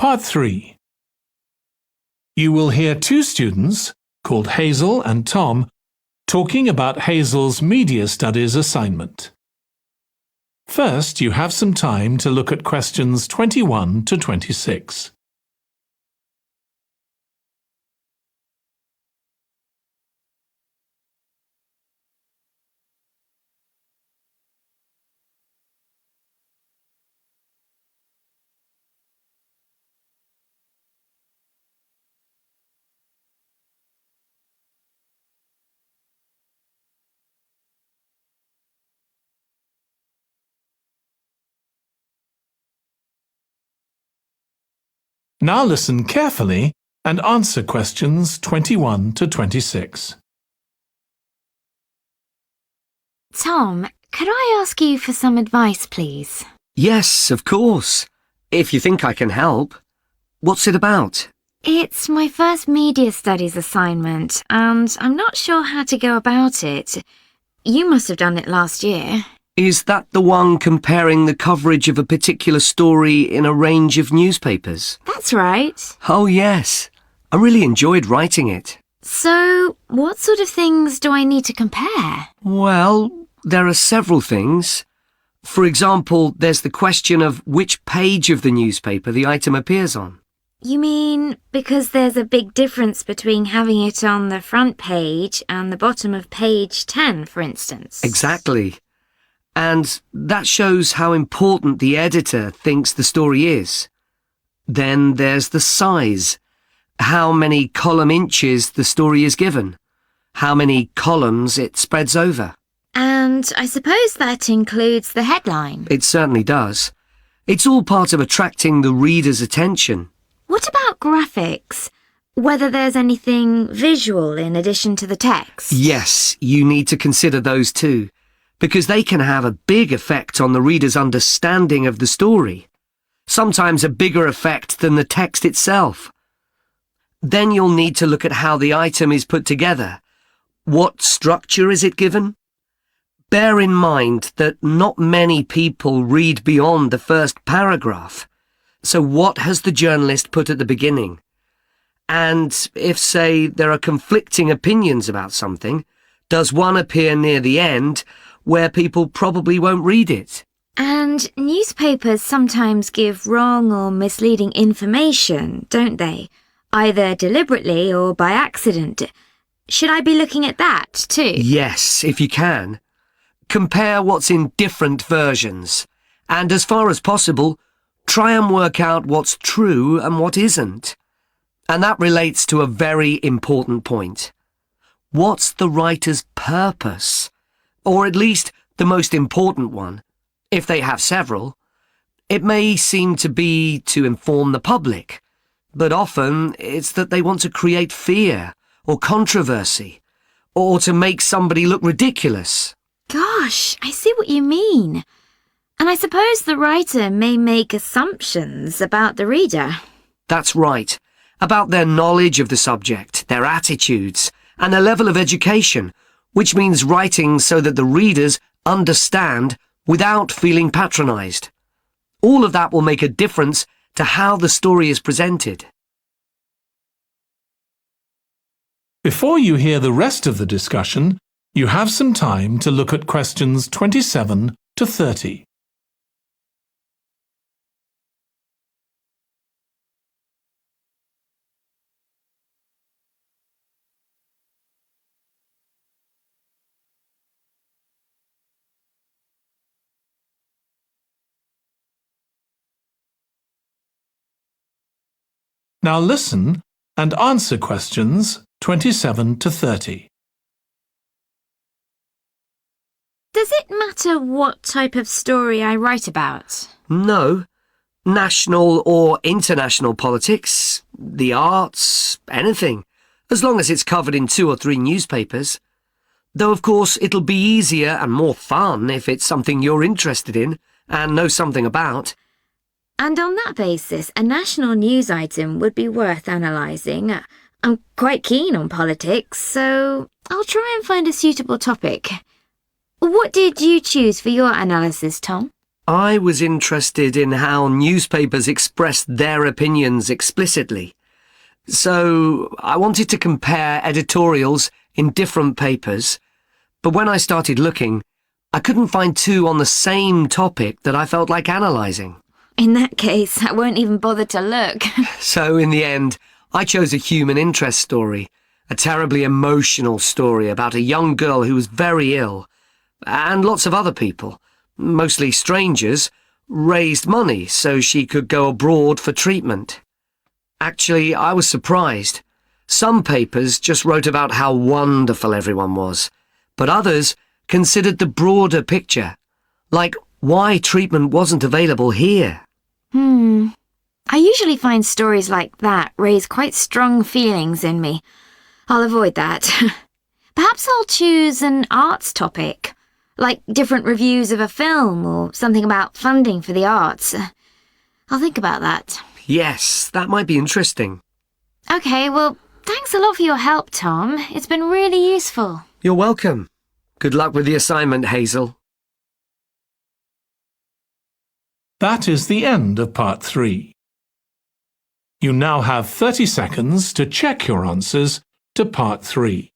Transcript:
Part 3. You will hear two students, called Hazel and Tom, talking about Hazel's media studies assignment. First, you have some time to look at questions 21 to 26. Now listen carefully and answer questions 21 to 26. Tom, could I ask you for some advice, please? Yes, of course. If you think I can help. What's it about? It's my first media studies assignment, and I'm not sure how to go about it. You must have done it last year. Is that the one comparing the coverage of a particular story in a range of newspapers? That's right. Oh, yes. I really enjoyed writing it. So, what sort of things do I need to compare? Well, there are several things. For example, there's the question of which page of the newspaper the item appears on. You mean because there's a big difference between having it on the front page and the bottom of page 10, for instance? Exactly. And that shows how important the editor thinks the story is. Then there's the size. How many column inches the story is given. How many columns it spreads over. And I suppose that includes the headline. It certainly does. It's all part of attracting the reader's attention. What about graphics? Whether there's anything visual in addition to the text? Yes, you need to consider those too, because they can have a big effect on the reader's understanding of the story. Sometimes a bigger effect than the text itself. Then you'll need to look at how the item is put together. What structure is it given? Bear in mind that not many people read beyond the first paragraph. So what has the journalist put at the beginning? And if, say, there are conflicting opinions about something, does one appear near the end where people probably won't read it? And newspapers sometimes give wrong or misleading information, don't they? Either deliberately or by accident. Should I be looking at that too? Yes, if you can. Compare what's in different versions. And as far as possible, try and work out what's true and what isn't. And that relates to a very important point. What's the writer's purpose? Or at least the most important one, if they have several. It may seem to be to inform the public, but often it's that they want to create fear or controversy, or to make somebody look ridiculous. Gosh, I see what you mean. And I suppose the writer may make assumptions about the reader. That's right. About their knowledge of the subject, their attitudes, and their level of education, which means writing so that the readers understand without feeling patronised. All of that will make a difference to how the story is presented. Before you hear the rest of the discussion, you have some time to look at questions 27 to 30. Now listen and answer questions 27 to 30. Does it matter what type of story I write about? No. National or international politics, the arts, anything, as long as it's covered in 2 or 3 newspapers. Though, of course, it'll be easier and more fun if it's something you're interested in and know something about. And on that basis, a national news item would be worth analysing. I'm quite keen on politics, so I'll try and find a suitable topic. What did you choose for your analysis, Tom? I was interested in how newspapers expressed their opinions explicitly. So I wanted to compare editorials in different papers, but when I started looking, I couldn't find two on the same topic that I felt like analysing. In that case, I won't even bother to look. So in the end, I chose a human interest story, a terribly emotional story about a young girl who was very ill, and lots of other people, mostly strangers, raised money so she could go abroad for treatment. Actually, I was surprised. Some papers just wrote about how wonderful everyone was, but others considered the broader picture, like why treatment wasn't available here. I usually find stories like that raise quite strong feelings in me. I'll avoid that. Perhaps I'll choose an arts topic, like different reviews of a film or something about funding for the arts. I'll think about that. Yes, that might be interesting. Okay, well, thanks a lot for your help, Tom. It's been really useful. You're welcome. Good luck with the assignment, Hazel. That is the end of part 3. You now have 30 seconds to check your answers to part 3.